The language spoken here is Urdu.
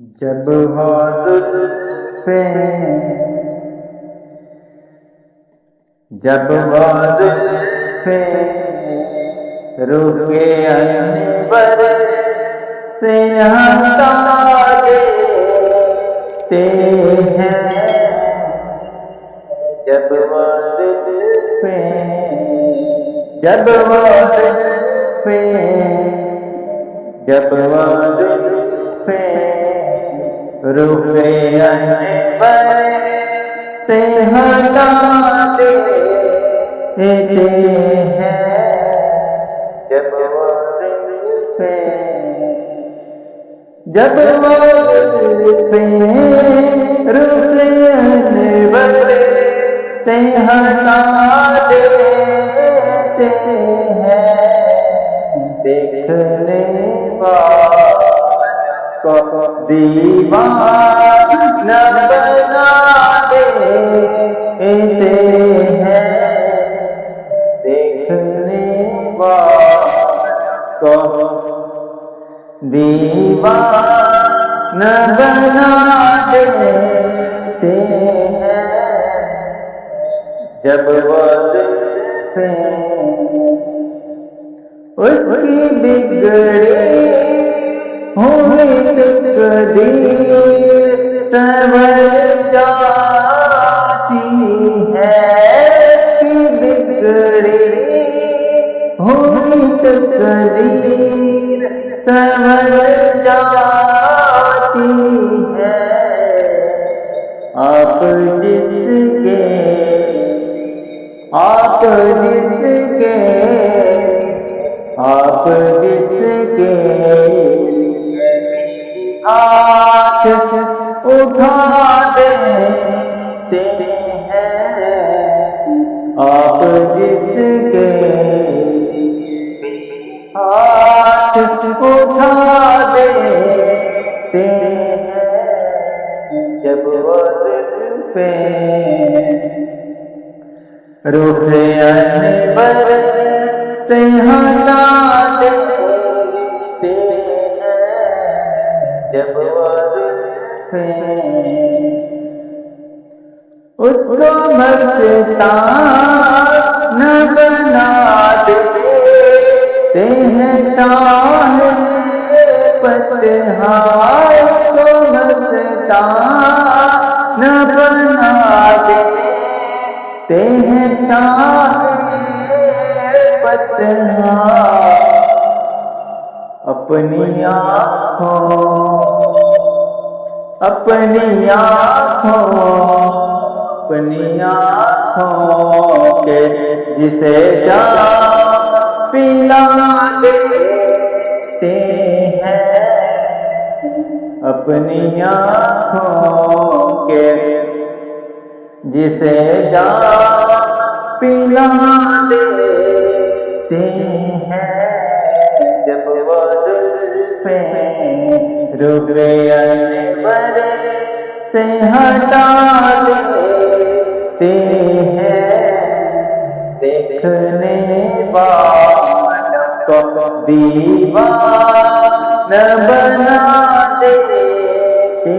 جب وہ زلفیں رخ انور سے ہٹا دیتے ہیں، جب وہ زلفیں رخ انور سے ہٹا دیتے ہیں، جب وہ زلفیں رخ انور سے ہٹا دیتے ہیں، دیکھنے والوں کو دیوانہ بنا دیتے ہیں، دیکھنے والوں کو دیوانہ بنا دیتے ہیں، جب وہ زلفیں اس کی بگڑی ہوئی تقدیر سنور جاتی ہے، اس کی بگڑی ہوئی تقدیر سنور جاتی ہے، آپ جس کے ہاتھ اٹھا دیتے ہیں، آپ جس کے ہاتھ اٹھا دیتے ہیں، جب وہ زلفیں رخ انور سے ہٹا دیتے ہیں، جب وہ زلفیں اس کو مستانہ بنا دیتے ہیں، شاہ فتح اس کو مستانہ بنا دیتے ہیں، شاہ فتح اپنی آنکھوں کے جسے جام پلا دیتے ہیں، اپنی آنکھوں کے جسے جام پلا دیتے ہیں، جب وہ زلفیں رخ انور سے ہٹا دیتے ہیں، دیکھنے والوں کو دیوانہ بنا دیتے